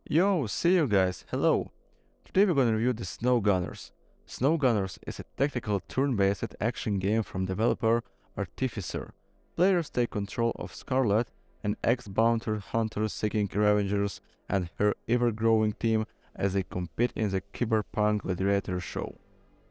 Yo, see you guys, hello! Today we're gonna review the Snow Gunners. Snow Gunners is a tactical turn-based action game from developer Artificer. Players take control of Scarlet, an ex-bounty hunter seeking revengers, and her ever-growing team as they compete in the Cyberpunk Gladiator show.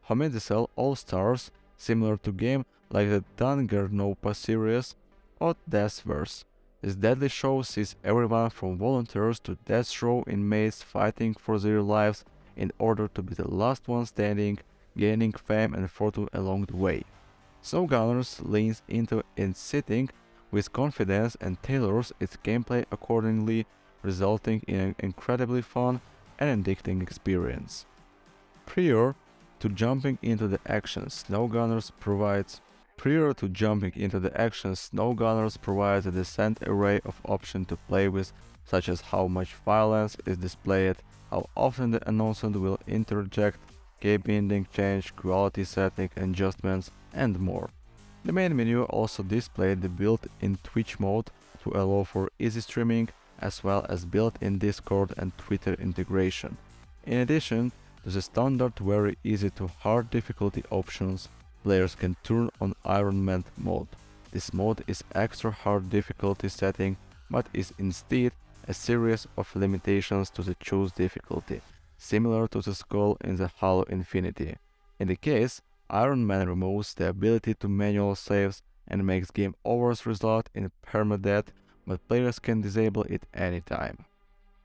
Homidicel All-Stars, similar to game like the Danganronpa series or Deathverse. This deadly show sees everyone from volunteers to death row inmates fighting for their lives in order to be the last one standing, gaining fame and fortune along the way. Snowgunners leans into its setting with confidence and tailors its gameplay accordingly, resulting in an incredibly fun and addicting experience. Prior to jumping into the action, Snowgunners provides a decent array of options to play with, such as how much violence is displayed, how often the announcement will interject, game ending change, quality setting adjustments, and more. The main menu also displayed the built-in Twitch mode to allow for easy streaming, as well as built-in Discord and Twitter integration. In addition to the standard very easy to hard difficulty options, players can turn on Iron Man mode. This mode is extra hard difficulty setting, but is instead a series of limitations to the choose difficulty, similar to the skull in the Halo Infinity. In the case, Iron Man removes the ability to manual saves and makes game overs result in permadeath, but players can disable it anytime.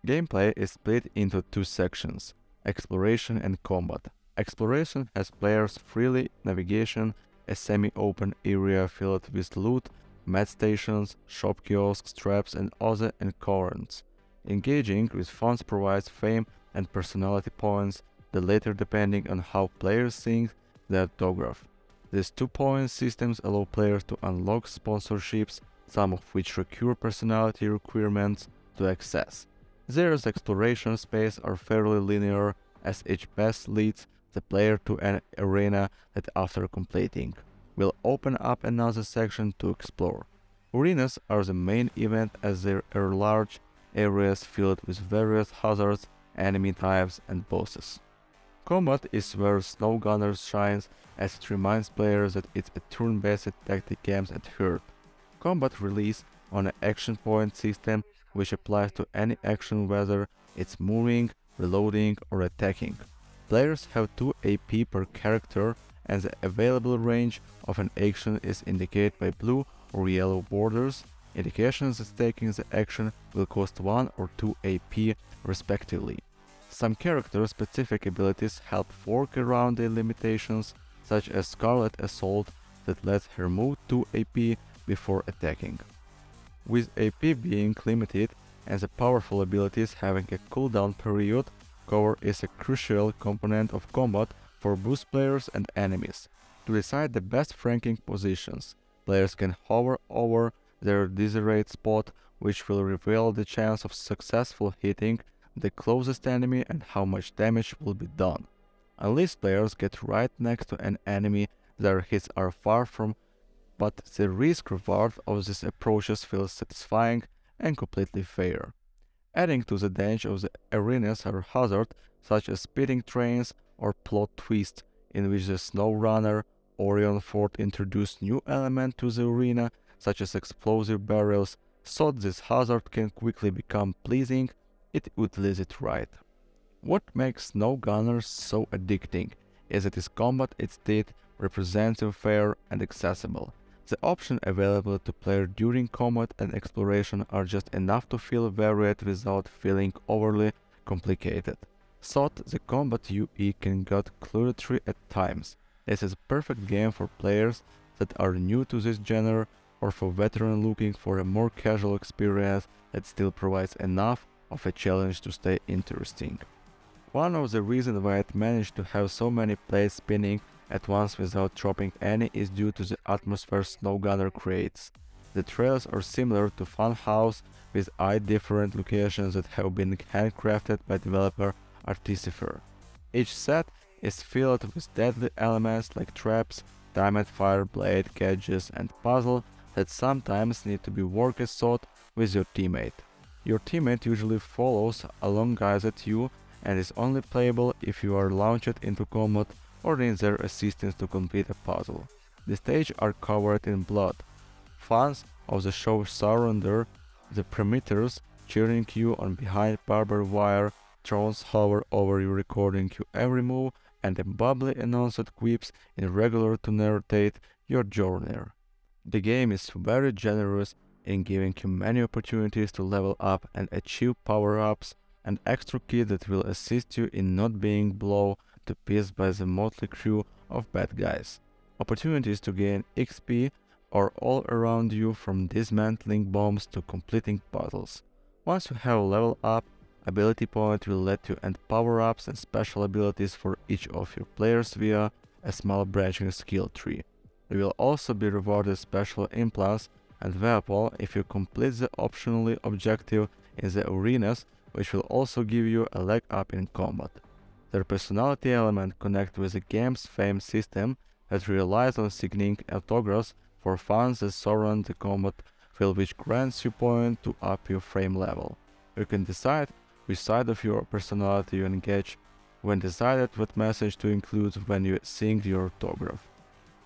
Gameplay is split into two sections: exploration and combat. Exploration has players freely navigation a semi-open area filled with loot, med stations, shop kiosks, traps, and other encounterments. Engaging with funds provides fame and personality points, the latter depending on how players think their autograph. These 2-point systems allow players to unlock sponsorships, some of which require personality requirements to access. There's exploration space are fairly linear, as each path leads the player to an arena that after completing will open up another section to explore. Arenas are the main event as there are large areas filled with various hazards, enemy types, and bosses. Combat is where Snowgunners shines, as it reminds players that it's a turn-based tactic game at heart. Combat relies on an action point system which applies to any action whether it's moving, reloading, or attacking. Players have 2 AP per character, and the available range of an action is indicated by blue or yellow borders, indications that taking the action will cost 1 or 2 AP respectively. Some character-specific abilities help work around the limitations, such as Scarlet Assault that lets her move 2 AP before attacking. With AP being limited and the powerful abilities having a cooldown period, cover is a crucial component of combat for both players and enemies. To decide the best flanking positions, players can hover over their desired spot, which will reveal the chance of successful hitting the closest enemy and how much damage will be done. Unless players get right next to an enemy, their hits are far from, but the risk-reward of these approaches feels satisfying and completely fair. Adding to the danger of the arenas are hazards such as speeding trains or plot twists, in which the Snow Runner Orion Fort introduced new elements to the arena, such as explosive barrels, so this hazard can quickly become pleasing if utilized it right. What makes Snow Gunners so addicting is that its combat instead representative, fair, and accessible. The options available to players during combat and exploration are just enough to feel varied without feeling overly complicated. Thought the combat UE can get cluttery at times. This is a perfect game for players that are new to this genre or for veterans looking for a more casual experience that still provides enough of a challenge to stay interesting. One of the reasons why it managed to have so many plays spinning at once without dropping any is due to the atmosphere Snowgunner creates. The trails are similar to Funhouse, with 8 different locations that have been handcrafted by developer Artificer. Each set is filled with deadly elements like traps, diamond fire, blade, gadgets, and puzzle that sometimes need to be worked out with your teammate. Your teammate usually follows alongside you and is only playable if you are launched into combat or need their assistance to complete a puzzle. The stages are covered in blood. Fans of the show surrender the perimeters, cheering you on behind barbed wire, drones hover over you recording your every move, and the bubbly announced quips in regular to narrate your journey. The game is very generous in giving you many opportunities to level up and achieve power-ups and extra kits that will assist you in not being blown to pieces by the motley crew of bad guys. Opportunities to gain XP are all around you, from dismantling bombs to completing puzzles. Once you have leveled up, ability point will let you end power-ups and special abilities for each of your players via a small branching skill tree. You will also be rewarded special implants and weapon if you complete the optional objective in the arenas, which will also give you a leg up in combat. Their personality element connects with the game's fame system that relies on signing autographs for fans that surround the combat field, which grants you points to up your frame level. You can decide which side of your personality you engage when decided what message to include when you sign your autograph.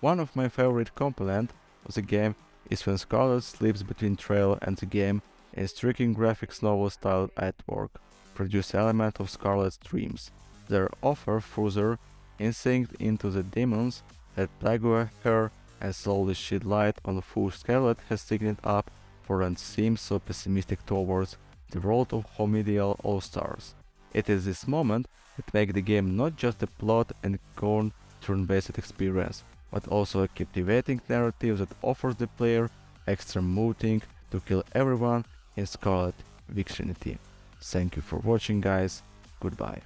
One of my favorite components of the game is when Scarlet slips between trail and the game in striking graphics novel-style artwork, produce element of Scarlet's dreams. Their offer further insight into the demons that plague her and slowly shed light on who Scarlet has signed up for and seems so pessimistic towards the world of Homedial All-Stars. It is this moment that makes the game not just a plot and turn-based experience, but also a captivating narrative that offers the player extra motivation to kill everyone in Scarlet Vicinity. Thank you for watching, guys. Goodbye.